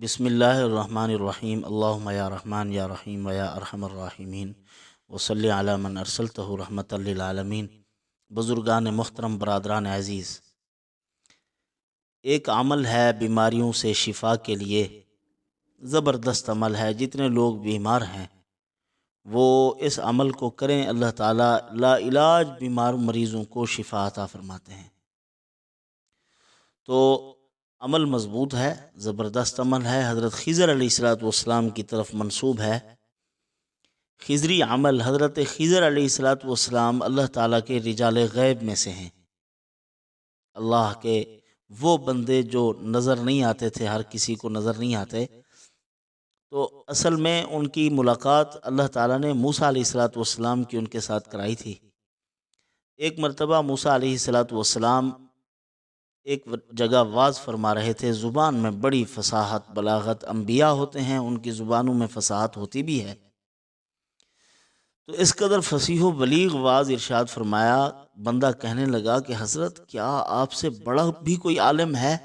بسم اللہ الرحمن الرحیم اللہم یا رحمان یا رحیم و یا ارحم الراحمین وصلی علی من ارسلتہ رحمۃ للعالمین۔ بزرگان محترم، برادران عزیز، ایک عمل ہے بیماریوں سے شفا کے لیے، زبردست عمل ہے۔ جتنے لوگ بیمار ہیں وہ اس عمل کو کریں، اللہ تعالیٰ لا علاج بیمار مریضوں کو شفا عطا فرماتے ہیں۔ تو عمل مضبوط ہے، زبردست عمل ہے، حضرت خضر علیہ السلام کی طرف منسوب ہے۔ خضری عمل، حضرت خضر علیہ السلام اللہ تعالیٰ کے رجال غیب میں سے ہیں، اللہ کے وہ بندے جو نظر نہیں آتے تھے، ہر کسی کو نظر نہیں آتے۔ تو اصل میں ان کی ملاقات اللہ تعالیٰ نے موسیٰ علیہ السلام کی ان کے ساتھ کرائی تھی۔ ایک مرتبہ موسیٰ علیہ السلام ایک جگہ واز فرما رہے تھے، زبان میں بڑی فصاحت بلاغت، انبیاء ہوتے ہیں ان کی زبانوں میں فصاحت ہوتی بھی ہے۔ تو اس قدر فصیح و بلیغ واز ارشاد فرمایا، بندہ کہنے لگا کہ حضرت کیا آپ سے بڑا بھی کوئی عالم ہے؟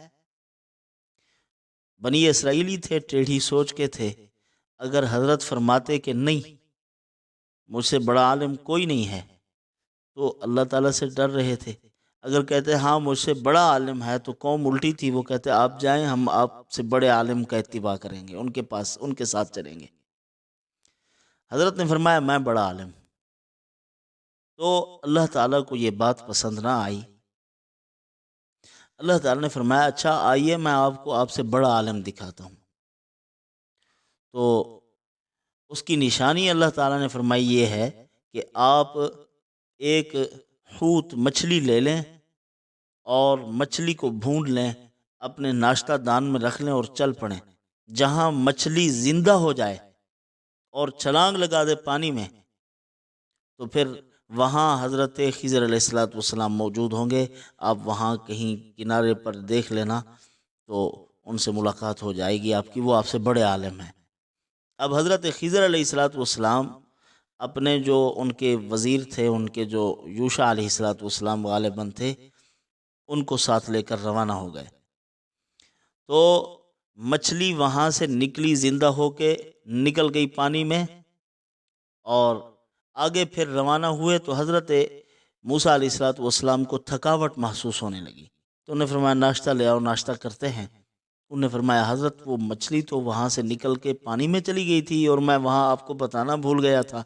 بنی اسرائیلی تھے، ٹیڑھی سوچ کے تھے۔ اگر حضرت فرماتے کہ نہیں مجھ سے بڑا عالم کوئی نہیں ہے تو اللہ تعالیٰ سے ڈر رہے تھے۔ اگر کہتے ہاں مجھ سے بڑا عالم ہے تو قوم الٹی تھی، وہ کہتے آپ جائیں، ہم آپ سے بڑے عالم کا اتباع کریں گے، ان کے پاس ان کے ساتھ چلیں گے۔ حضرت نے فرمایا میں بڑا عالم۔ تو اللہ تعالیٰ کو یہ بات پسند نہ آئی۔ اللہ تعالیٰ نے فرمایا اچھا آئیے میں آپ سے بڑا عالم دکھاتا ہوں۔ تو اس کی نشانی اللہ تعالیٰ نے فرمائی یہ ہے کہ آپ ایک حوت مچھلی لے لیں اور مچھلی کو بھون لیں، اپنے ناشتہ دان میں رکھ لیں اور چل پڑیں۔ جہاں مچھلی زندہ ہو جائے اور چھلانگ لگا دے پانی میں تو پھر وہاں حضرت خضر علیہ السلام موجود ہوں گے، آپ وہاں کہیں کنارے پر دیکھ لینا تو ان سے ملاقات ہو جائے گی آپ کی، وہ آپ سے بڑے عالم ہیں۔ اب حضرت خضر علیہ السلام اپنے جو ان کے وزیر تھے، ان کے جو یوشع علیہ السلام غالباً تھے، ان کو ساتھ لے کر روانہ ہو گئے۔ تو مچھلی وہاں سے نکلی، زندہ ہو کے نکل گئی پانی میں، اور آگے پھر روانہ ہوئے تو حضرت موسیٰ علیہ السلام کو تھکاوٹ محسوس ہونے لگی۔ تو انہوں نے فرمایا ناشتہ لے آؤ، ناشتہ کرتے ہیں۔ انہوں نے فرمایا حضرت وہ مچھلی تو وہاں سے نکل کے پانی میں چلی گئی تھی اور میں وہاں آپ کو بتانا بھول گیا تھا۔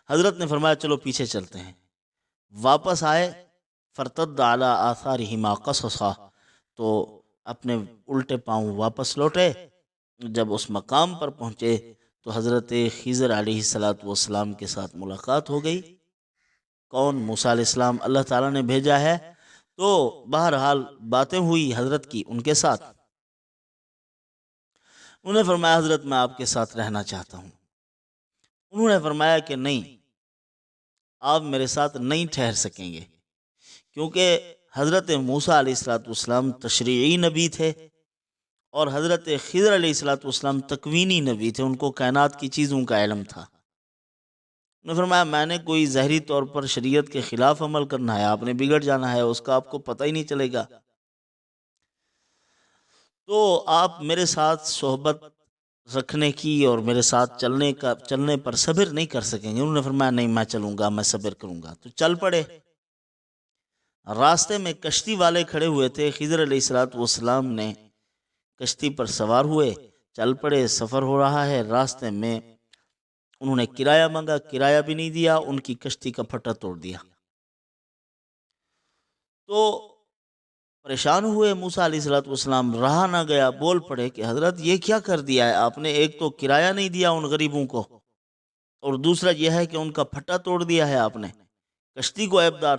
حضرت نے فرمایا چلو پیچھے چلتے ہیں۔ واپس آئے، فرتد علی آثارہما قصصا، تو اپنے الٹے پاؤں واپس لوٹے۔ جب اس مقام پر پہنچے تو حضرت خضر علیہ السلام کے ساتھ ملاقات ہو گئی۔ کون؟ موسیٰ علیہ السلام، اللہ تعالیٰ نے بھیجا ہے۔ تو بہرحال باتیں ہوئی حضرت کی ان کے ساتھ۔ انہوں نے فرمایا حضرت میں آپ کے ساتھ رہنا چاہتا ہوں۔ انہوں نے فرمایا کہ نہیں، آپ میرے ساتھ نہیں ٹھہر سکیں گے، کیونکہ حضرت موسیٰ علیہ السلام تشریعی نبی تھے اور حضرت خضر علیہ السلام تکوینی نبی تھے، ان کو کائنات کی چیزوں کا علم تھا۔ انہوں نے فرمایا میں نے کوئی ظاہری طور پر شریعت کے خلاف عمل کرنا ہے، آپ نے بگڑ جانا ہے، اس کا آپ کو پتہ ہی نہیں چلے گا، تو آپ میرے ساتھ صحبت رکھنے کی اور میرے ساتھ چلنے پر صبر نہیں کر سکیں گے۔ انہوں نے فرمایا نہیں میں چلوں گا، میں صبر کروں گا۔ تو چل پڑے۔ راستے میں کشتی والے کھڑے ہوئے تھے، خضر علیہ السلام نے کشتی پر سوار ہوئے، چل پڑے، سفر ہو رہا ہے۔ راستے میں انہوں نے کرایہ مانگا، کرایہ بھی نہیں دیا، ان کی کشتی کا پھٹا توڑ دیا۔ تو پریشان ہوئے موسیٰ علیہ السلام، رہا نہ گیا، بول پڑے کہ حضرت یہ کیا کر دیا ہے آپ نے؟ ایک تو کرایہ نہیں دیا ان غریبوں کو، اور دوسرا یہ ہے کہ ان کا پھٹا توڑ دیا ہے آپ نے، کشتی کو عیبدار،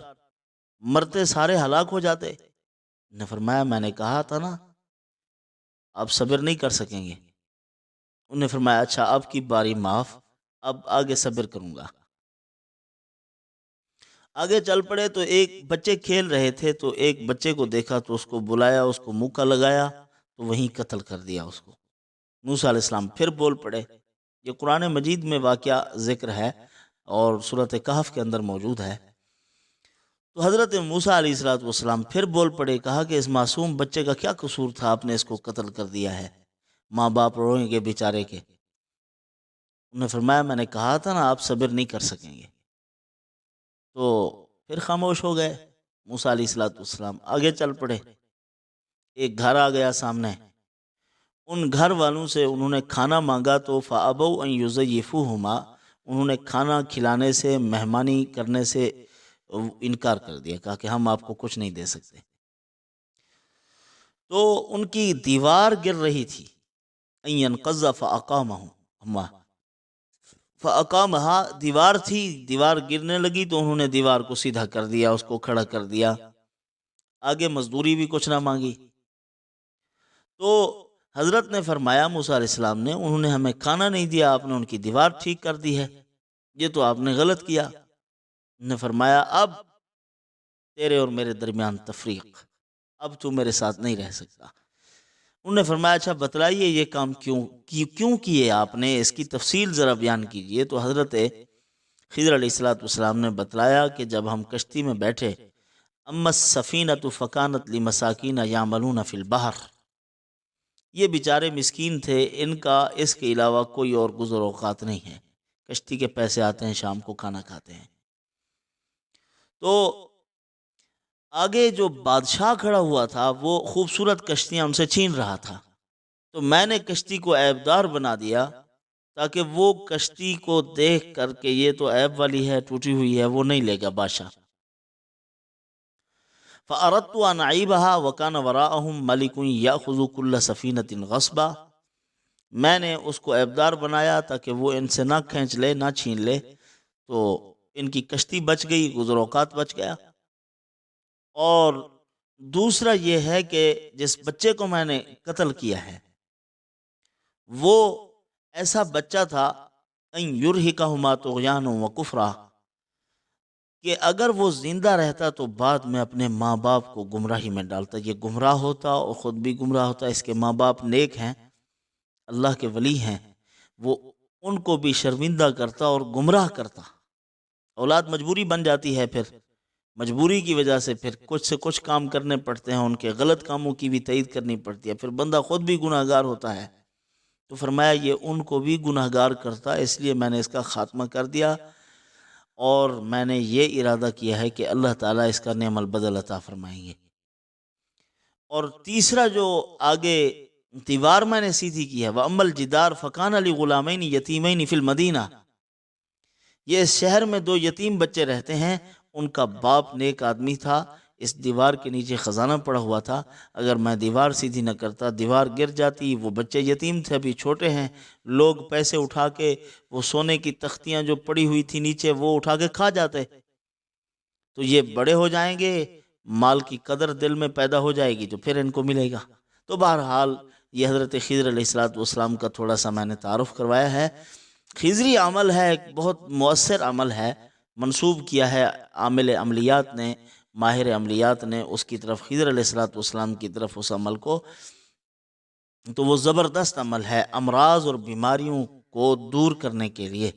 مرتے سارے ہلاک ہو جاتے۔ نے فرمایا میں نے کہا تھا نا آپ صبر نہیں کر سکیں گے۔ انہوں نے فرمایا اچھا اب کی باری معاف، اب آگے صبر کروں گا۔ آگے چل پڑے تو ایک بچے کھیل رہے تھے، تو ایک بچے کو دیکھا تو اس کو بلایا، اس کو موقع لگایا تو وہیں قتل کر دیا اس کو۔ موسیٰ علیہ السلام پھر بول پڑے، یہ قرآن مجید میں واقعہ ذکر ہے اور سورۃ کہف کے اندر موجود ہے۔ تو حضرت موسیٰ علیہ السلام پھر بول پڑے، کہا کہ اس معصوم بچے کا کیا قصور تھا، آپ نے اس کو قتل کر دیا ہے۔ ماں باپ روئیں گے بیچارے کے۔ انہوں نے فرمایا میں نے کہا تھا نا آپ صبر نہیں کر سکیں گے۔ تو پھر خاموش ہو گئے۔ موسیٰ علیہ السلام آگے چل پڑے۔ ایک گھر آ گیا سامنے، ان گھر والوں سے انہوں نے کھانا مانگا تو فَأَبَوْا أَن يُضَيِّفُوهُمَا، انہوں نے کھانا کھلانے سے، مہمانی کرنے سے انکار کر دیا، کہا کہ ہم آپ کو کچھ نہیں دے سکتے۔ تو ان کی دیوار گر رہی تھی، أَن يَنْقَضَّ فَأَقَامَهُمَا، فَأَقَامَهَا دیوار تھی، دیوار گرنے لگی تو انہوں نے دیوار کو سیدھا کر دیا، اس کو کھڑا کر دیا، آگے مزدوری بھی کچھ نہ مانگی۔ تو حضرت نے فرمایا موسیٰ علیہ السلام نے، انہوں نے ہمیں کھانا نہیں دیا، آپ نے ان کی دیوار ٹھیک کر دی ہے، یہ تو آپ نے غلط کیا۔ انہوں نے فرمایا اب تیرے اور میرے درمیان تفریق، اب تو میرے ساتھ نہیں رہ سکتا۔ انہوں نے فرمایا اچھا بتلائیے یہ کام کیوں کیے آپ نے، اس کی تفصیل ذرا بیان کیجئے۔ تو حضرت خضر علیہ السلام نے بتلایا کہ جب ہم کشتی میں بیٹھے، اما السفینۃ فکانت لمساکین یعملون فی البحر، یہ بیچارے مسکین تھے، ان کا اس کے علاوہ کوئی اور گزر اوقات نہیں ہے، کشتی کے پیسے آتے ہیں، شام کو کھانا کھاتے ہیں۔ تو آگے جو بادشاہ کھڑا ہوا تھا وہ خوبصورت کشتیاں ان سے چھین رہا تھا، تو میں نے کشتی کو عیبدار بنا دیا تاکہ وہ کشتی کو دیکھ کر کہ یہ تو عیب والی ہے، ٹوٹی ہوئی ہے، وہ نہیں لے گا بادشاہ۔ فَأَرَدْتُ أَنْ أَعِيبَهَا وَكَانَ وَرَاءَهُمْ مَلِكٌ يَأْخُذُ كُلَّ سَفِينَةٍ غَصْبًا، میں نے اس کو عیبدار بنایا تاکہ وہ ان سے نہ کھینچ لے، نہ چھین لے، تو ان کی کشتی بچ گئی، گزر اوقات بچ گیا۔ اور دوسرا یہ ہے کہ جس بچے کو میں نے قتل کیا ہے وہ ایسا بچہ تھا ان یرہقہما طغیانا وکفرا، کہ اگر وہ زندہ رہتا تو بعد میں اپنے ماں باپ کو گمراہی میں ڈالتا، یہ گمراہ ہوتا اور خود بھی گمراہ ہوتا، اس کے ماں باپ نیک ہیں، اللہ کے ولی ہیں، وہ ان کو بھی شرمندہ کرتا اور گمراہ کرتا۔ اولاد مجبوری بن جاتی ہے، پھر مجبوری کی وجہ سے پھر کچھ سے کچھ کام کرنے پڑتے ہیں، ان کے غلط کاموں کی بھی تائید کرنی پڑتی ہے، پھر بندہ خود بھی گناہ گار ہوتا ہے۔ تو فرمایا یہ ان کو بھی گناہ گار کرتا، اس لیے میں نے اس کا خاتمہ کر دیا، اور میں نے یہ ارادہ کیا ہے کہ اللہ تعالیٰ اس کا نعم البدل عطا فرمائیں گے۔ اور تیسرا جو آگے دیوار میں نے سیدھی کی ہے، وَأَمَّا الْجِدَارُ فَكَانَ لِغُلَامَيْنِ يَتِيمَيْنِ فِي الْمَدِينَةِ، یہ اس شہر میں دو یتیم بچے رہتے ہیں، ان کا باپ نیک آدمی تھا، اس دیوار کے نیچے خزانہ پڑا ہوا تھا، اگر میں دیوار سیدھی نہ کرتا دیوار گر جاتی، وہ بچے یتیم تھے، ابھی چھوٹے ہیں، لوگ پیسے اٹھا کے وہ سونے کی تختیاں جو پڑی ہوئی تھی نیچے وہ اٹھا کے کھا جاتے، تو یہ بڑے ہو جائیں گے، مال کی قدر دل میں پیدا ہو جائے گی تو پھر ان کو ملے گا۔ تو بہرحال یہ حضرت خضر علیہ السلام کا تھوڑا سا میں نے تعارف کروایا ہے۔ خضری عمل ہے، ایک بہت مؤثر عمل ہے، منسوب کیا ہے عامل عملیات نے، ماہر عملیات نے اس کی طرف، خضر علیہ السلام کی طرف اس عمل کو، تو وہ زبردست عمل ہے امراض اور بیماریوں کو دور کرنے کے لیے۔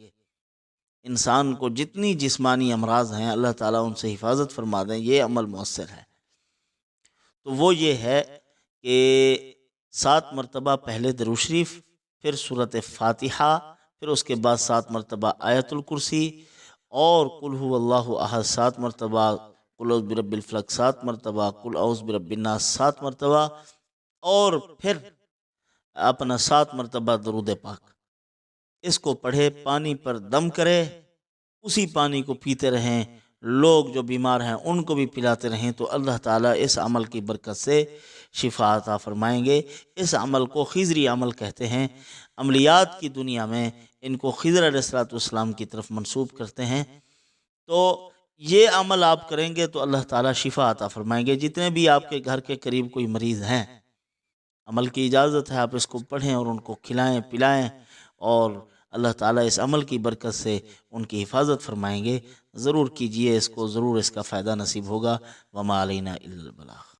انسان کو جتنی جسمانی امراض ہیں اللہ تعالیٰ ان سے حفاظت فرما دیں، یہ عمل مؤثر ہے۔ تو وہ یہ ہے کہ 7 مرتبہ پہلے درود شریف، پھر سورۃ فاتحہ، پھر اس کے بعد 7 مرتبہ آیت الکرسی، اور قل هو اللہ احد 7 مرتبہ، قل اعوذ برب الفلق 7 مرتبہ، قل اعوذ برب الناس 7 مرتبہ، اور پھر اپنا 7 مرتبہ درود پاک۔ اس کو پڑھے، پانی پر دم کرے، اسی پانی کو پیتے رہیں، لوگ جو بیمار ہیں ان کو بھی پلاتے رہیں، تو اللہ تعالیٰ اس عمل کی برکت سے شفا عطا فرمائیں گے۔ اس عمل کو خضری عمل کہتے ہیں، عملیات کی دنیا میں ان کو خضر علیہ السلام کی طرف منسوب کرتے ہیں۔ تو یہ عمل آپ کریں گے تو اللہ تعالیٰ شفا عطا فرمائیں گے۔ جتنے بھی آپ کے گھر کے قریب کوئی مریض ہیں، عمل کی اجازت ہے، آپ اس کو پڑھیں اور ان کو کھلائیں پلائیں، اور اللہ تعالیٰ اس عمل کی برکت سے ان کی حفاظت فرمائیں گے۔ ضرور کیجئے اس کو، ضرور اس کا فائدہ نصیب ہوگا۔ وما علینا الا البلاغ۔